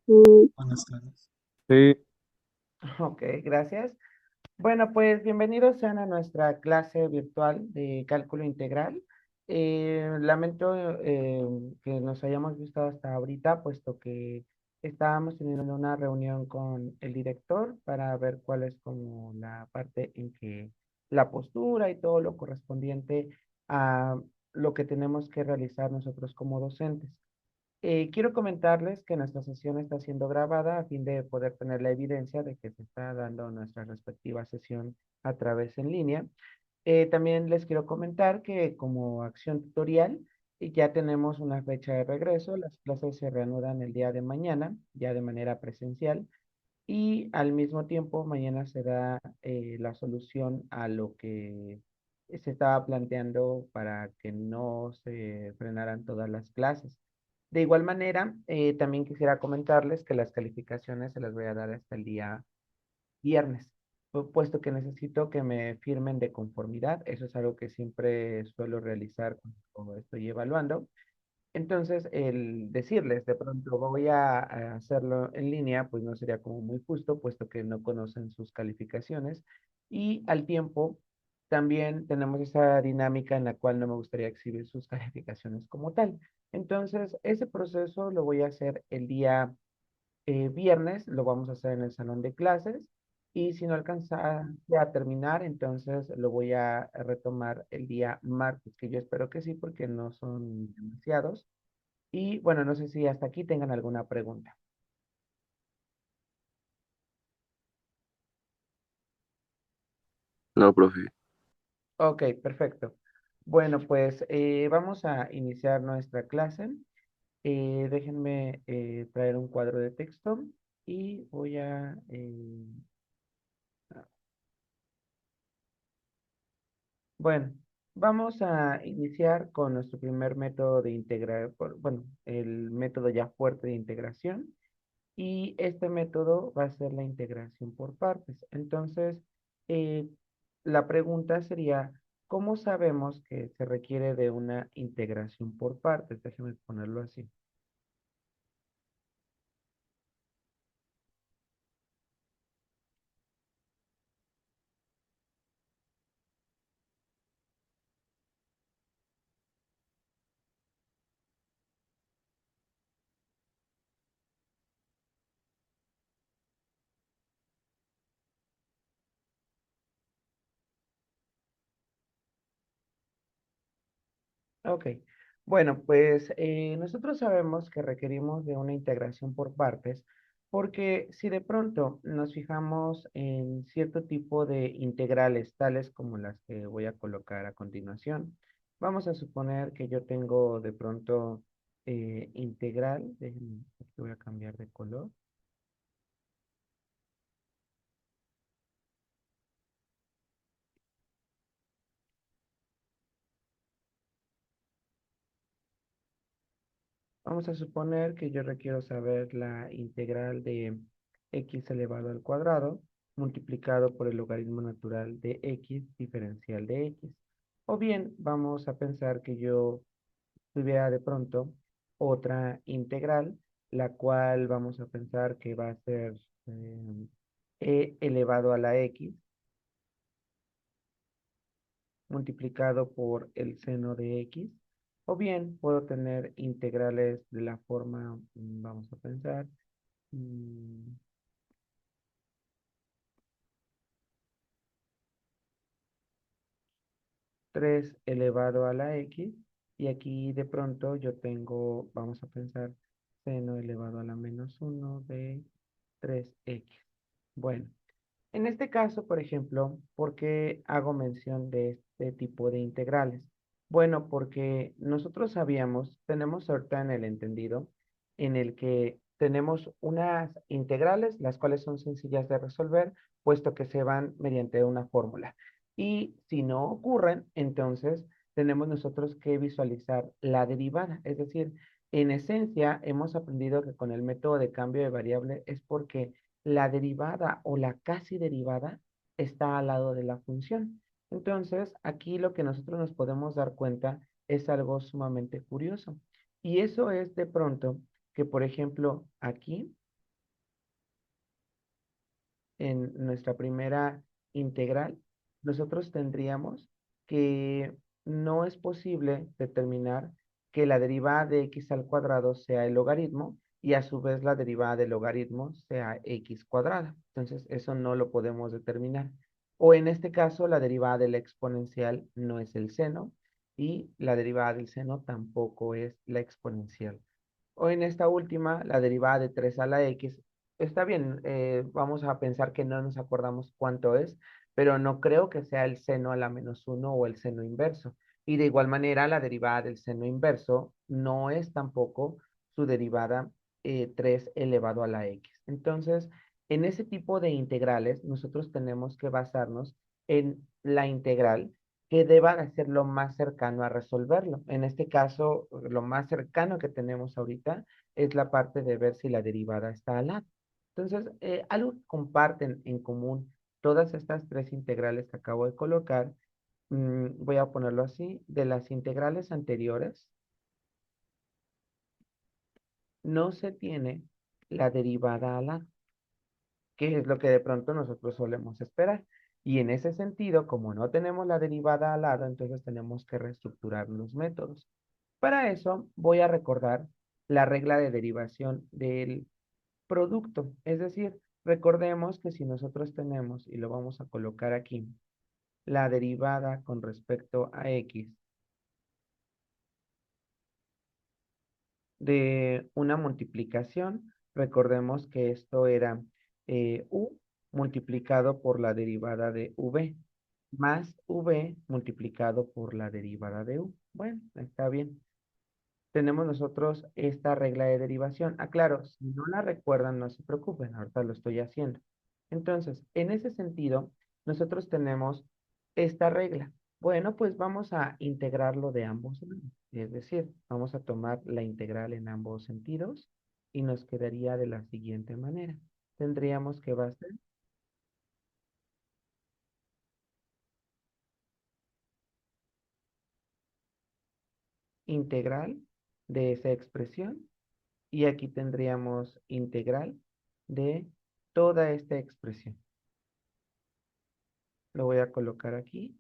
Buenas tardes. Sí, Ok, gracias. Bueno, pues bienvenidos sean a nuestra clase virtual de cálculo integral. Lamento que nos hayamos visto hasta ahorita, puesto que estábamos teniendo una reunión con el director para ver cuál es como la parte en que la postura y todo lo correspondiente a lo que tenemos que realizar nosotros como docentes. Quiero comentarles que nuestra sesión está siendo grabada a fin de poder tener la evidencia de que se está dando nuestra respectiva sesión a través en línea. También les quiero comentar que como acción tutorial ya tenemos una fecha de regreso. Las clases se reanudan el día de mañana, ya de manera presencial, y al mismo tiempo mañana se da la solución a lo que se estaba planteando para que no se frenaran todas las clases. De igual manera, también quisiera comentarles que las calificaciones se las voy a dar hasta el día viernes, puesto que necesito que me firmen de conformidad. Eso es algo que siempre suelo realizar cuando estoy evaluando. Entonces, el decirles de pronto voy a hacerlo en línea, pues no sería como muy justo, puesto que no conocen sus calificaciones. Y al tiempo, también tenemos esa dinámica en la cual no me gustaría exhibir sus calificaciones como tal. Entonces, ese proceso lo voy a hacer el día viernes, lo vamos a hacer en el salón de clases. Y si no alcanza a terminar, entonces lo voy a retomar el día martes, que yo espero que sí, porque no son demasiados. Y bueno, no sé si hasta aquí tengan alguna pregunta. no, profe. Ok, perfecto. Bueno, pues vamos a iniciar nuestra clase. Déjenme traer un cuadro de texto y voy a... bueno, vamos a iniciar con nuestro primer método de integrar, bueno, el método ya fuerte de integración. Y este método va a ser la integración por partes. Entonces, eh, la pregunta sería, ¿cómo sabemos que se requiere de una integración por partes? Déjeme ponerlo así. Ok. Bueno, pues nosotros sabemos que requerimos de una integración por partes porque si de pronto nos fijamos en cierto tipo de integrales, tales como las que voy a colocar a continuación, vamos a suponer que yo tengo de pronto integral, déjenme, aquí voy a cambiar de color. Vamos a suponer que yo requiero saber la integral de x elevado al cuadrado multiplicado por el logaritmo natural de x diferencial de x. O bien vamos a pensar que yo tuviera de pronto otra integral, la cual vamos a pensar que va a ser e elevado a la x multiplicado por el seno de x. O bien puedo tener integrales de la forma, vamos a pensar, mm, 3 elevado a la x. Y aquí de pronto yo tengo, vamos a pensar, seno elevado a la -1 de 3x. Bueno, en este caso, por ejemplo, ¿por qué hago mención de este tipo de integrales? Bueno, porque nosotros sabíamos, tenemos ahorita en el entendido, en el que tenemos unas integrales, las cuales son sencillas de resolver, puesto que se van mediante una fórmula. Y si no ocurren, entonces tenemos nosotros que visualizar la derivada. Es decir, en esencia, hemos aprendido que con el método de cambio de variable es porque la derivada o la casi derivada está al lado de la función. Entonces, aquí lo que nosotros nos podemos dar cuenta es algo sumamente curioso. Y eso es de pronto que, por ejemplo, aquí, en nuestra primera integral, nosotros tendríamos que no es posible determinar que la derivada de x al cuadrado sea el logaritmo y a su vez la derivada del logaritmo sea x cuadrada. Entonces, eso no lo podemos determinar. O en este caso, la derivada de la exponencial no es el seno y la derivada del seno tampoco es la exponencial. O en esta última, la derivada de 3 a la x. Está bien, vamos a pensar que no nos acordamos cuánto es, pero no creo que sea el seno a la menos uno o el seno inverso. Y de igual manera, la derivada del seno inverso no es tampoco su derivada 3 elevado a la x. Entonces, en ese tipo de integrales, nosotros tenemos que basarnos en la integral que deba de ser lo más cercano a resolverlo. En este caso, lo más cercano que tenemos ahorita es la parte de ver si la derivada está al lado. Entonces, algo que comparten en común todas estas tres integrales que acabo de colocar, voy a ponerlo así, de las integrales anteriores, no se tiene la derivada al lado, que es lo que de pronto nosotros solemos esperar. Y en ese sentido, como no tenemos la derivada al lado, entonces tenemos que reestructurar los métodos. Para eso voy a recordar la regla de derivación del producto. Es decir, recordemos que si nosotros tenemos, y lo vamos a colocar aquí, la derivada con respecto a x de una multiplicación, recordemos que esto era u multiplicado por la derivada de v, más v multiplicado por la derivada de u. Bueno, está bien. Tenemos nosotros esta regla de derivación. Ah, claro, si no la recuerdan, no se preocupen, ahorita lo estoy haciendo. Entonces, en ese sentido, nosotros tenemos esta regla. Bueno, pues vamos a integrarlo de ambos lados. Es decir, vamos a tomar la integral en ambos sentidos y nos quedaría de la siguiente manera. Tendríamos que va a ser integral de esa expresión y aquí tendríamos integral de toda esta expresión. Lo voy a colocar aquí.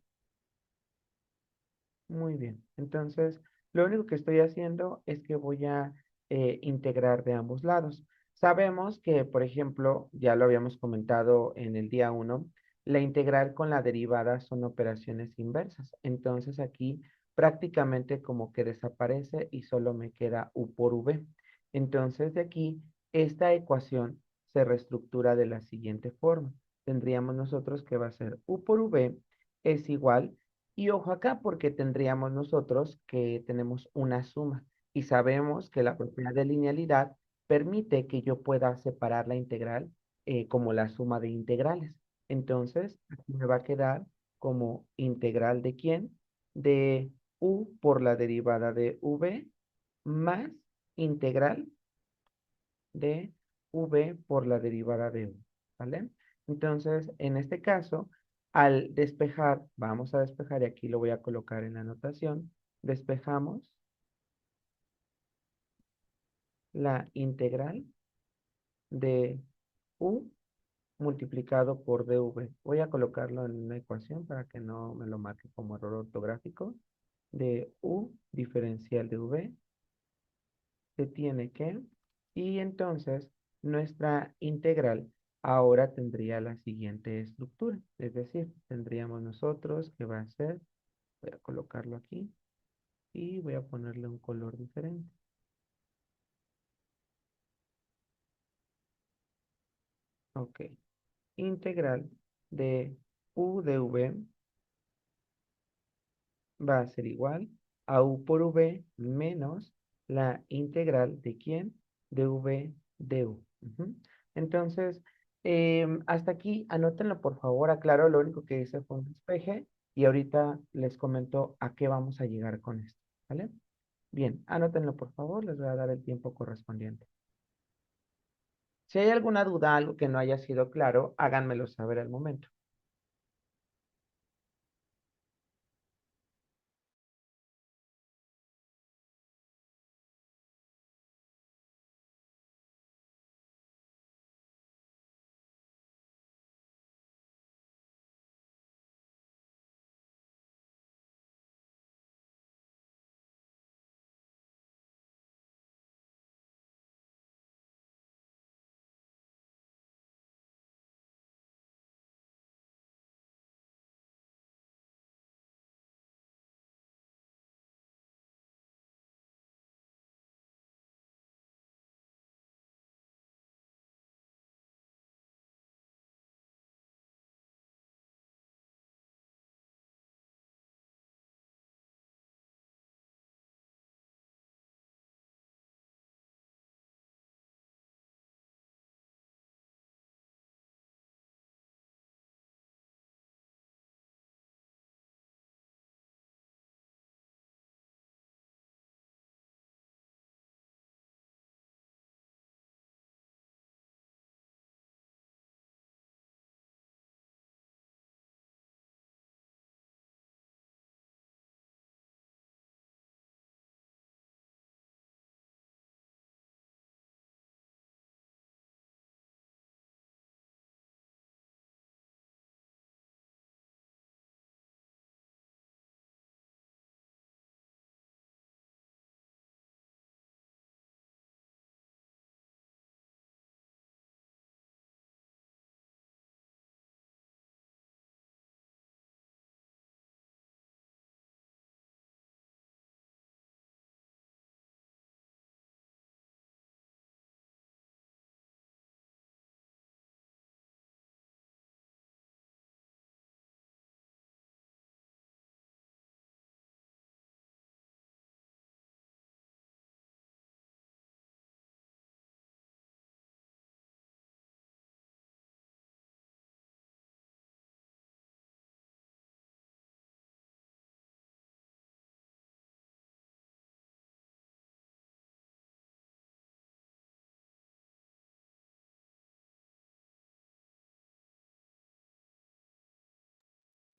Muy bien. Entonces, lo único que estoy haciendo es que voy a integrar de ambos lados. Sabemos que, por ejemplo, ya lo habíamos comentado en el día uno, la integral con la derivada son operaciones inversas. Entonces, aquí prácticamente como que desaparece y solo me queda u por v. Entonces, de aquí, esta ecuación se reestructura de la siguiente forma. Tendríamos nosotros que va a ser u por v es igual y ojo acá porque tendríamos nosotros que tenemos una suma y sabemos que la propiedad de linealidad permite que yo pueda separar la integral como la suma de integrales. Entonces, aquí me va a quedar como integral de quién? De u por la derivada de v más integral de v por la derivada de u, ¿vale? Entonces, en este caso, al despejar, vamos a despejar y aquí lo voy a colocar en la anotación, despejamos la integral de u multiplicado por dv. Voy a colocarlo en una ecuación para que no me lo marque como error ortográfico. De u diferencial de v se tiene que, y entonces nuestra integral ahora tendría la siguiente estructura, es decir, tendríamos nosotros que va a ser, voy a colocarlo aquí y voy a ponerle un color diferente. Ok, integral de u de v va a ser igual a u por v menos la integral de quién? De v de u. Ujú. Entonces, hasta aquí, anótenlo por favor, aclaro, lo único que hice fue un despeje y ahorita les comento a qué vamos a llegar con esto, ¿vale? Bien, anótenlo por favor, les voy a dar el tiempo correspondiente. Si hay alguna duda, algo que no haya sido claro, háganmelo saber al momento.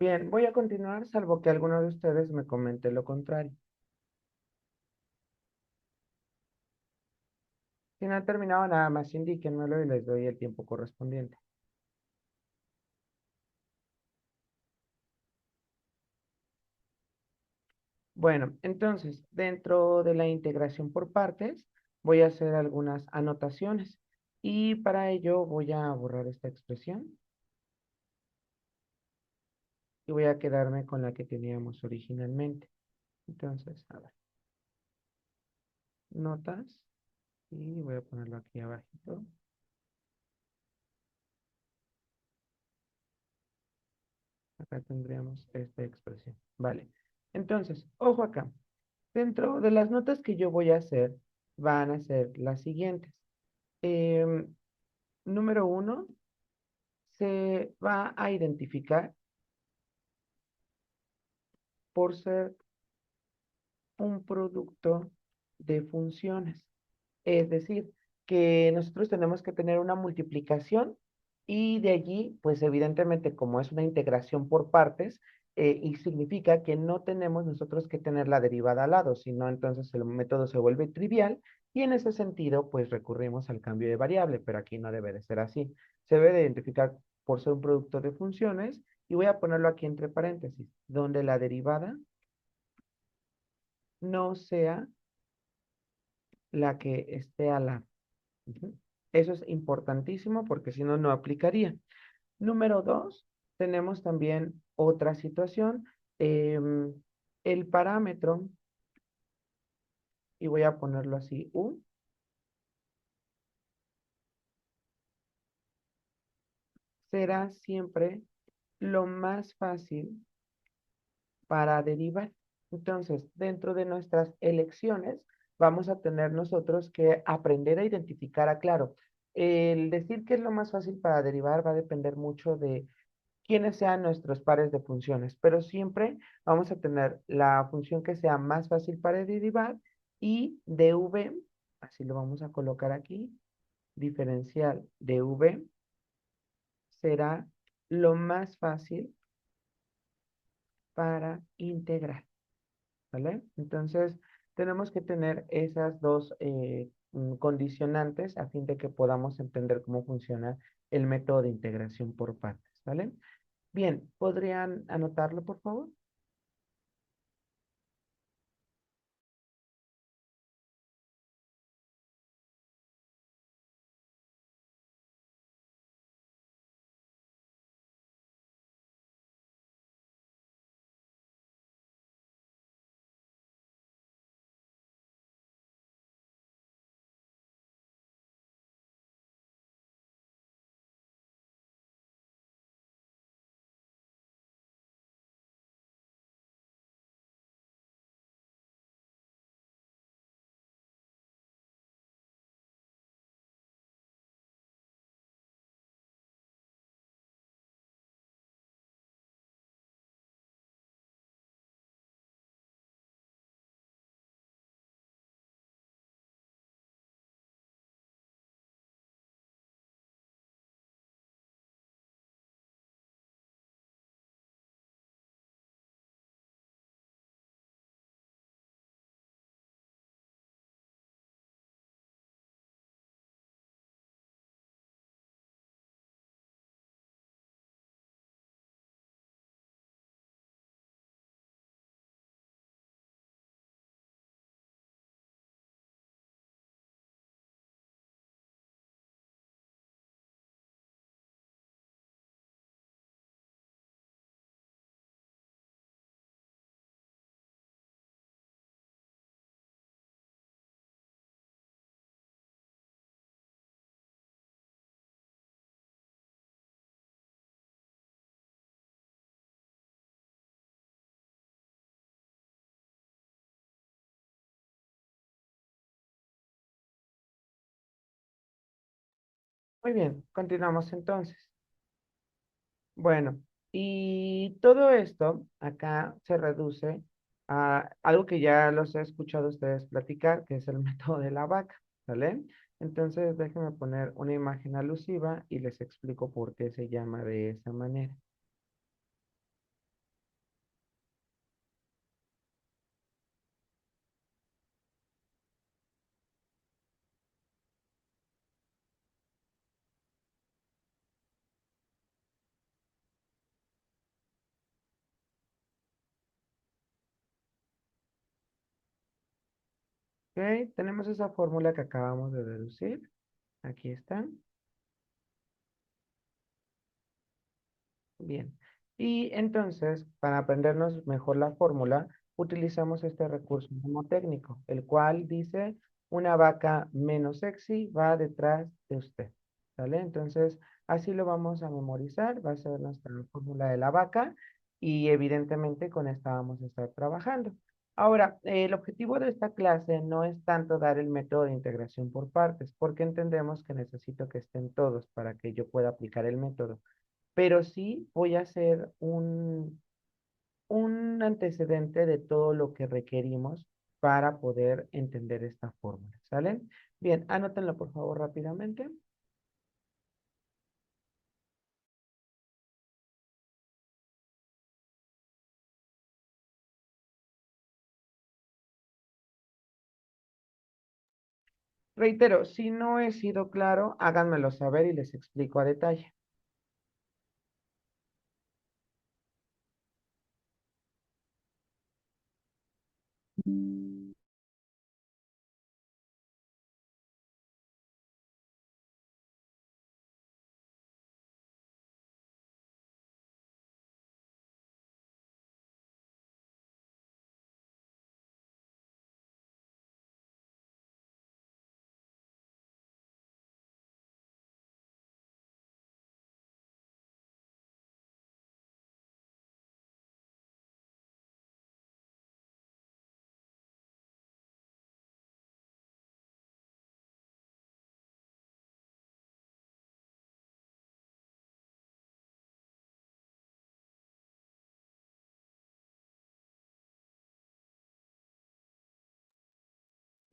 Bien, voy a continuar, salvo que alguno de ustedes me comente lo contrario. Si no han terminado, nada más indíquenmelo y les doy el tiempo correspondiente. Bueno, entonces, dentro de la integración por partes, voy a hacer algunas anotaciones y para ello voy a borrar esta expresión y voy a quedarme con la que teníamos originalmente. Entonces, a ver, notas y voy a ponerlo aquí abajito. Acá tendríamos esta expresión. Vale. Entonces, ojo acá. Dentro de las notas que yo voy a hacer, van a ser las siguientes. Em, Número uno, se va a identificar por ser un producto de funciones. Es decir, que nosotros tenemos que tener una multiplicación y de allí, pues evidentemente como es una integración por partes, y significa que no tenemos nosotros que tener la derivada al lado, sino entonces el método se vuelve trivial y en ese sentido, pues recurrimos al cambio de variable, pero aquí no debe de ser así. Se debe de identificar por ser un producto de funciones y voy a ponerlo aquí entre paréntesis, donde la derivada no sea la que esté al lado. Ujú. Eso es importantísimo porque si no, no aplicaría. Número dos, tenemos también otra situación. em, el parámetro, y voy a ponerlo así, U, será siempre lo más fácil para derivar. Entonces, dentro de nuestras elecciones, vamos a tener nosotros que aprender a identificar a claro. El decir que es lo más fácil para derivar va a depender mucho de quiénes sean nuestros pares de funciones, pero siempre vamos a tener la función que sea más fácil para derivar y dv, así lo vamos a colocar aquí, diferencial dv será lo más fácil para integrar, ¿vale? Entonces, tenemos que tener esas dos condicionantes a fin de que podamos entender cómo funciona el método de integración por partes, ¿vale? Bien, ¿podrían anotarlo, por favor? Muy bien, continuamos entonces. Bueno, y todo esto acá se reduce a algo que ya los he escuchado a ustedes platicar, que es el método de la vaca, ¿vale? Entonces déjenme poner una imagen alusiva y les explico por qué se llama de esa manera. Ok, tenemos esa fórmula que acabamos de deducir. Aquí está. Bien. Y entonces, para aprendernos mejor la fórmula, utilizamos este recurso mnemotécnico, el cual dice, una vaca menos sexy va detrás de usted. ¿Sale? Entonces, así lo vamos a memorizar. Va a ser nuestra fórmula de la vaca y evidentemente con esta vamos a estar trabajando. Ahora, el objetivo de esta clase no es tanto dar el método de integración por partes, porque entendemos que necesito que estén todos para que yo pueda aplicar el método, pero sí voy a hacer un antecedente de todo lo que requerimos para poder entender esta fórmula, ¿sale? Bien, anótenlo por favor rápidamente. Reitero, si no he sido claro, háganmelo saber y les explico a detalle.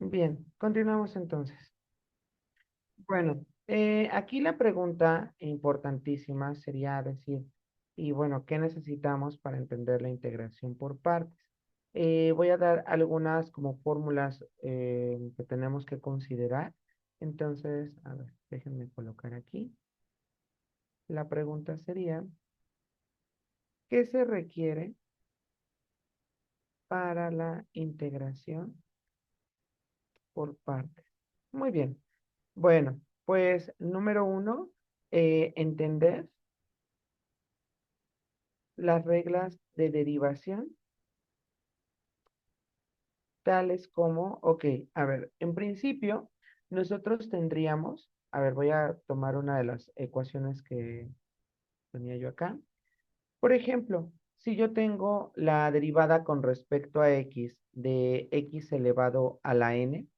Bien, continuamos entonces. Bueno, aquí la pregunta importantísima sería decir, y bueno, ¿qué necesitamos para entender la integración por partes? Voy a dar algunas como fórmulas que tenemos que considerar. Entonces, a ver, déjenme colocar aquí. La pregunta sería, ¿qué se requiere para la integración por partes? Muy bien. Bueno, pues número uno, entender las reglas de derivación, tales como, ok, a ver, en principio, nosotros tendríamos, a ver, voy a tomar una de las ecuaciones que tenía yo acá. Por ejemplo, si yo tengo la derivada con respecto a x de x elevado a la n,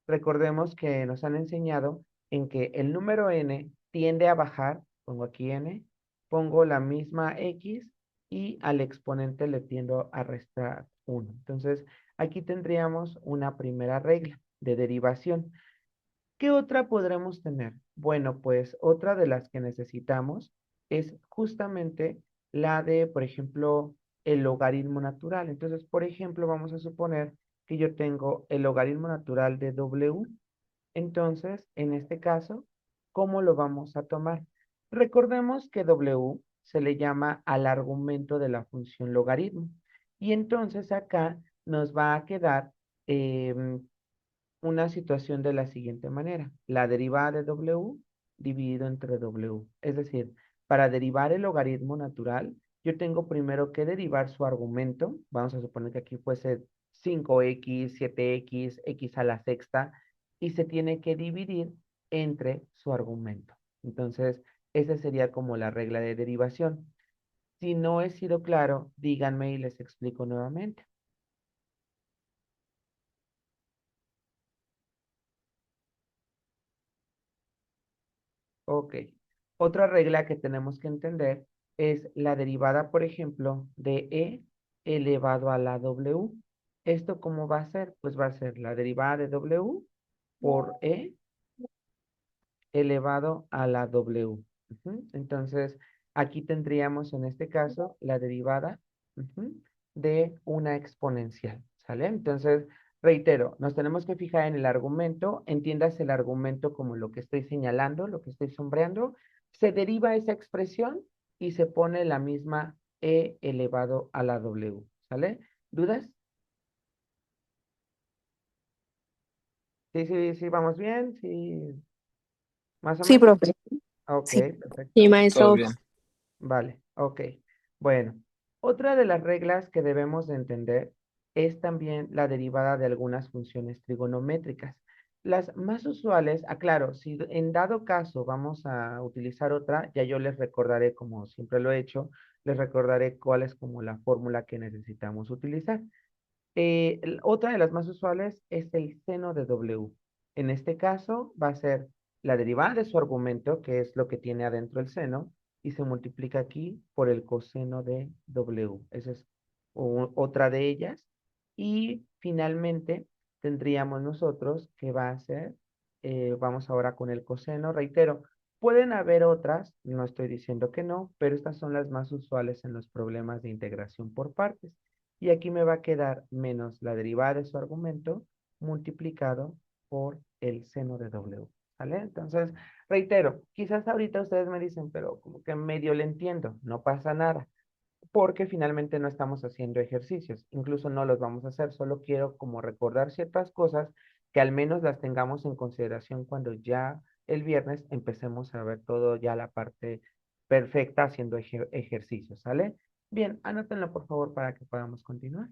recordemos que nos han enseñado en que el número n tiende a bajar, pongo aquí n, pongo la misma x y al exponente le tiendo a restar 1. Entonces, aquí tendríamos una primera regla de derivación. ¿Qué otra podremos tener? Bueno, pues otra de las que necesitamos es justamente la de, por ejemplo, el logaritmo natural. Entonces, por ejemplo, vamos a suponer que yo tengo el logaritmo natural de W. Entonces, en este caso, ¿cómo lo vamos a tomar? Recordemos que W se le llama al argumento de la función logaritmo. Y entonces acá nos va a quedar una situación de la siguiente manera. La derivada de W dividido entre W. Es decir, para derivar el logaritmo natural, yo tengo primero que derivar su argumento. Vamos a suponer que aquí fuese 5x, 7x, x a la sexta, y se tiene que dividir entre su argumento. Entonces, esa sería como la regla de derivación. Si no he sido claro, díganme y les explico nuevamente. Ok. Otra regla que tenemos que entender es la derivada, por ejemplo, de e elevado a la w. ¿Esto cómo va a ser? Pues va a ser la derivada de w por e elevado a la w. Ujú. Entonces, aquí tendríamos en este caso la derivada de una exponencial, ¿sale? Entonces, reitero, nos tenemos que fijar en el argumento, entiendas el argumento como lo que estoy señalando, lo que estoy sombreando, se deriva esa expresión y se pone la misma e elevado a la w, ¿sale? ¿Dudas? Sí, sí, sí, vamos bien, sí, más o Sí, menos. profe. Ok, Sí, sí, perfecto. Todo maestro. bien. Vale, ok. Bueno, otra de las reglas que debemos de entender es también la derivada de algunas funciones trigonométricas. Las más usuales, aclaro, si en dado caso vamos a utilizar otra, ya yo les recordaré, como siempre lo he hecho, les recordaré cuál es como la fórmula que necesitamos utilizar. Otra de las más usuales es el seno de W. En este caso va a ser la derivada de su argumento, que es lo que tiene adentro el seno, y se multiplica aquí por el coseno de W. Esa es otra de ellas. Y finalmente tendríamos nosotros que va a ser, vamos ahora con el coseno, reitero, pueden haber otras, no estoy diciendo que no, pero estas son las más usuales en los problemas de integración por partes. Y aquí me va a quedar menos la derivada de su argumento multiplicado por el seno de W. ¿Vale? Entonces, reitero, quizás ahorita ustedes me dicen, pero como que medio le entiendo, no pasa nada, porque finalmente no estamos haciendo ejercicios, incluso no los vamos a hacer, solo quiero como recordar ciertas cosas que al menos las tengamos en consideración cuando ya el viernes empecemos a ver todo ya la parte perfecta haciendo ejercicios, ¿sale? Bien, anótenlo por favor para que podamos continuar.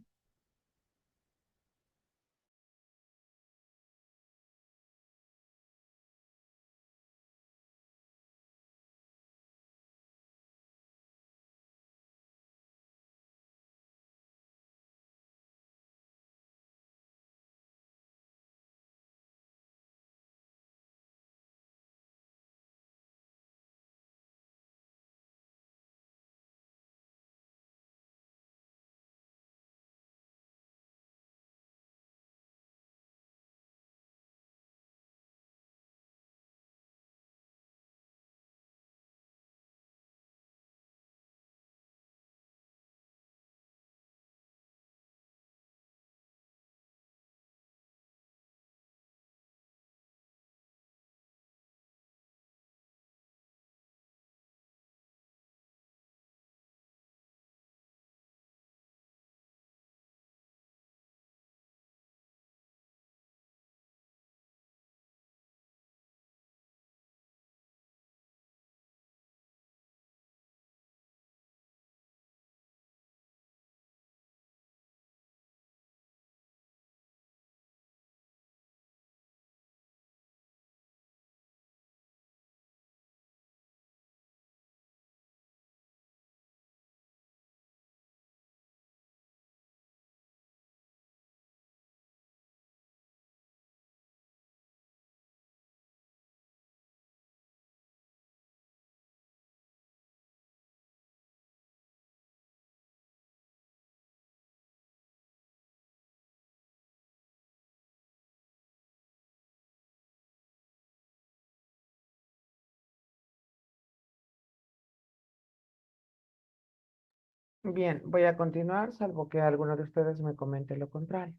Bien, voy a continuar, salvo que alguno de ustedes me comente lo contrario.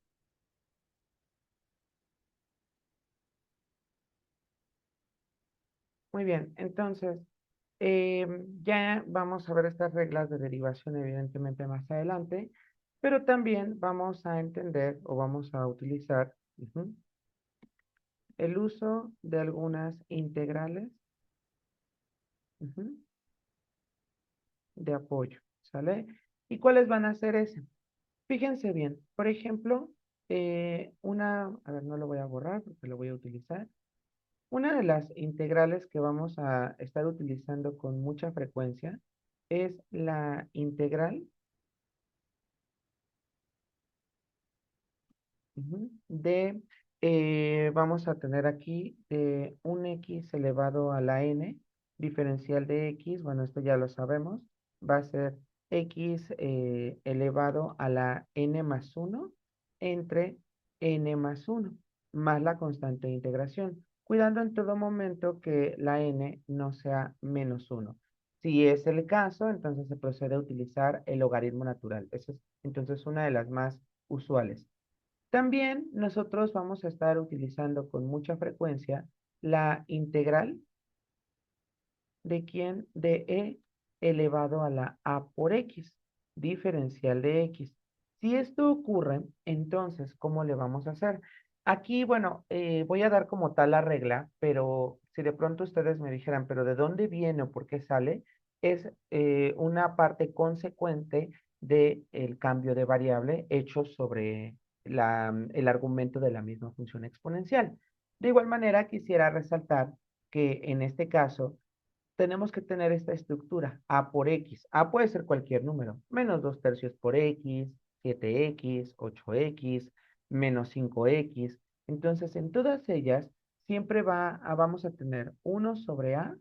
Muy bien, entonces, ya vamos a ver estas reglas de derivación evidentemente más adelante, pero también vamos a entender o vamos a utilizar el uso de algunas integrales ujú, de apoyo, ¿sale? ¿Y cuáles van a ser esas? Fíjense bien, por ejemplo, a ver, no lo voy a borrar porque lo voy a utilizar. Una de las integrales que vamos a estar utilizando con mucha frecuencia es la integral vamos a tener aquí un x elevado a la n, diferencial de x, bueno, esto ya lo sabemos, va a ser x elevado a la n más uno entre n más uno más la constante de integración, cuidando en todo momento que la n no sea menos uno. Si es el caso, entonces se procede a utilizar el logaritmo natural. Esa es entonces una de las más usuales. También nosotros vamos a estar utilizando con mucha frecuencia la integral de quién de e elevado a la a por x, diferencial de x. Si esto ocurre, entonces, ¿cómo le vamos a hacer? Aquí, bueno, voy a dar como tal la regla, pero si de pronto ustedes me dijeran, pero ¿de dónde viene o por qué sale? Es una parte consecuente del cambio de variable hecho sobre el argumento de la misma función exponencial. De igual manera, quisiera resaltar que en este caso tenemos que tener esta estructura, A por X. A puede ser cualquier número, menos 2 tercios por X, 7X, 8X, menos 5X. Entonces, en todas ellas, siempre vamos a tener 1/A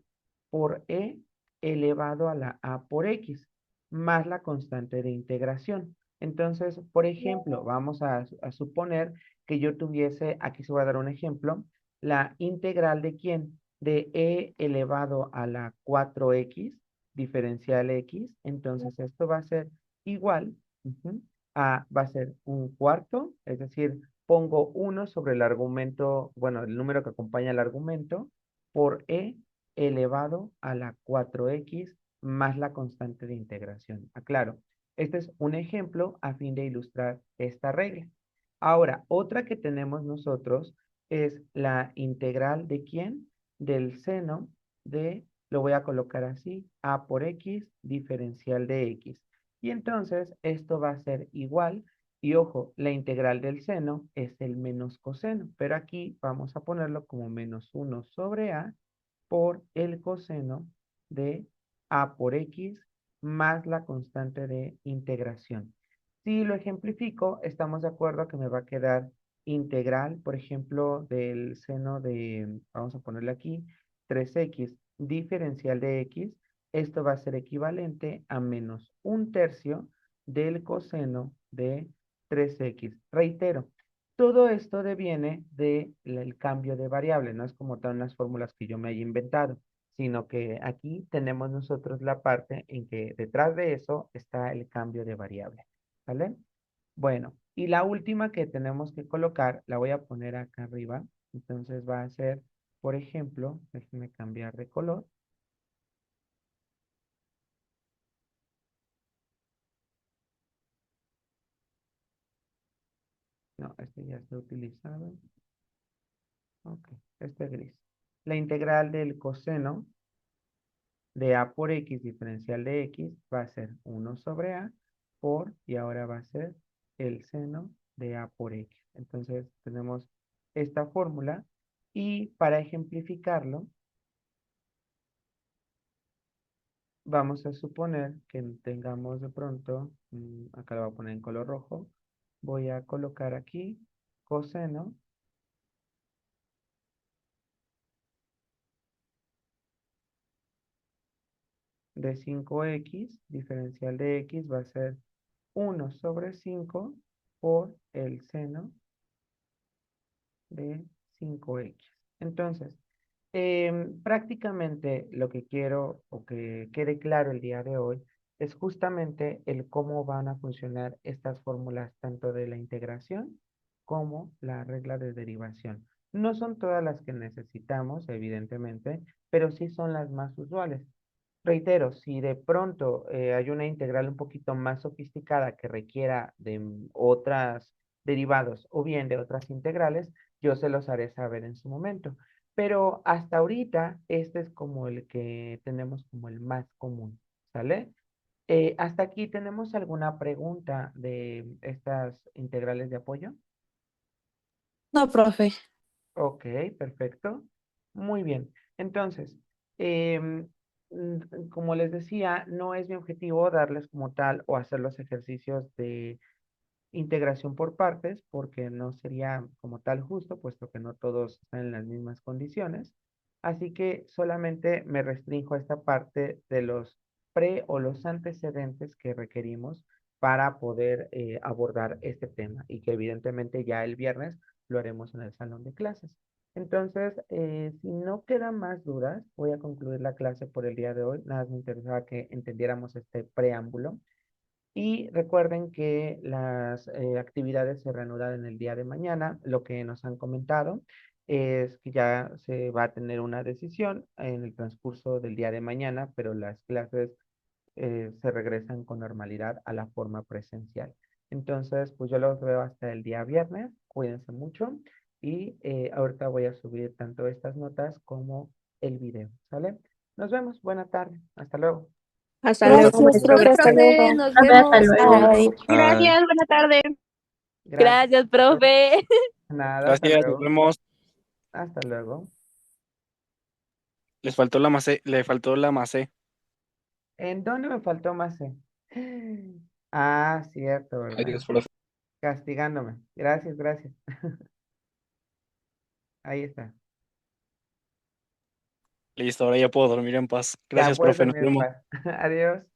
por E elevado a la A por X, más la constante de integración. Entonces, por ejemplo, vamos a suponer que yo tuviese, aquí se va a dar un ejemplo, la integral de ¿quién? De e elevado a la 4x diferencial x. Entonces esto va a ser igual va a ser un cuarto, es decir, pongo uno sobre el argumento, bueno, el número que acompaña el argumento, por e elevado a la 4x más la constante de integración. Aclaro, este es un ejemplo a fin de ilustrar esta regla. Ahora, otra que tenemos nosotros es la integral de quién? Del seno de, lo voy a colocar así, a por x diferencial de x. Y entonces esto va a ser igual, y ojo, la integral del seno es el menos coseno, pero aquí vamos a ponerlo como menos 1/a por el coseno de a por x más la constante de integración. Si lo ejemplifico, estamos de acuerdo que me va a quedar integral, por ejemplo, del seno de, vamos a ponerle aquí, 3x diferencial de x. Esto va a ser equivalente a menos un tercio del coseno de 3x. Reitero, todo esto deviene del cambio de variable, no es como tal unas fórmulas que yo me haya inventado, sino que aquí tenemos nosotros la parte en que detrás de eso está el cambio de variable. ¿Vale? Bueno, y la última que tenemos que colocar, la voy a poner acá arriba. Entonces va a ser, por ejemplo, déjenme cambiar de color. No, este ya está utilizado. Ok, este gris. La integral del coseno de a por x diferencial de x va a ser 1/a por, y ahora va a ser el seno de a por x. Entonces tenemos esta fórmula y para ejemplificarlo, vamos a suponer que tengamos de pronto, acá lo voy a poner en color rojo, voy a colocar aquí coseno de 5x diferencial de x va a ser 1/5 por el seno de 5x. Entonces, prácticamente lo que quiero o que quede claro el día de hoy es justamente el cómo van a funcionar estas fórmulas tanto de la integración como la regla de derivación. No son todas las que necesitamos, evidentemente, pero sí son las más usuales. Reitero, si de pronto hay una integral un poquito más sofisticada que requiera de otras derivados o bien de otras integrales, yo se los haré saber en su momento. Pero hasta ahorita, este es como el que tenemos como el más común, ¿sale? Hasta aquí, ¿tenemos alguna pregunta de estas integrales de apoyo? No, profe. Ok, perfecto. Muy bien. Entonces, em, como les decía, no es mi objetivo darles como tal o hacer los ejercicios de integración por partes, porque no sería como tal justo, puesto que no todos están en las mismas condiciones. Así que solamente me restringo a esta parte de los o los antecedentes que requerimos para poder abordar este tema y que evidentemente ya el viernes lo haremos en el salón de clases. Entonces, si no quedan más dudas, voy a concluir la clase por el día de hoy. Nada más me interesaba que entendiéramos este preámbulo. Y recuerden que las actividades se reanudan en el día de mañana. Lo que nos han comentado es que ya se va a tener una decisión en el transcurso del día de mañana, pero las clases se regresan con normalidad a la forma presencial. Entonces, pues yo los veo hasta el día viernes. Cuídense mucho y ahorita voy a subir tanto estas notas como el video, ¿sale? Nos vemos, buena tarde, hasta luego. Hasta Gracias, luego, profe, profe. hasta luego. Nos Profe, hasta vemos. luego. Bye. Gracias, buena tarde. Gracias, Gracias, profe. nada, hasta Gracias, nos luego, vemos. hasta luego. Les faltó la macé, le faltó la macé. ¿En dónde me faltó más? Ah, cierto, ¿verdad? Adiós, profe. Castigándome. Gracias, gracias. Ahí está. Listo, ahora ya puedo dormir en paz. Ya Gracias, puedes profe, nos dormir en vemos. paz. Adiós.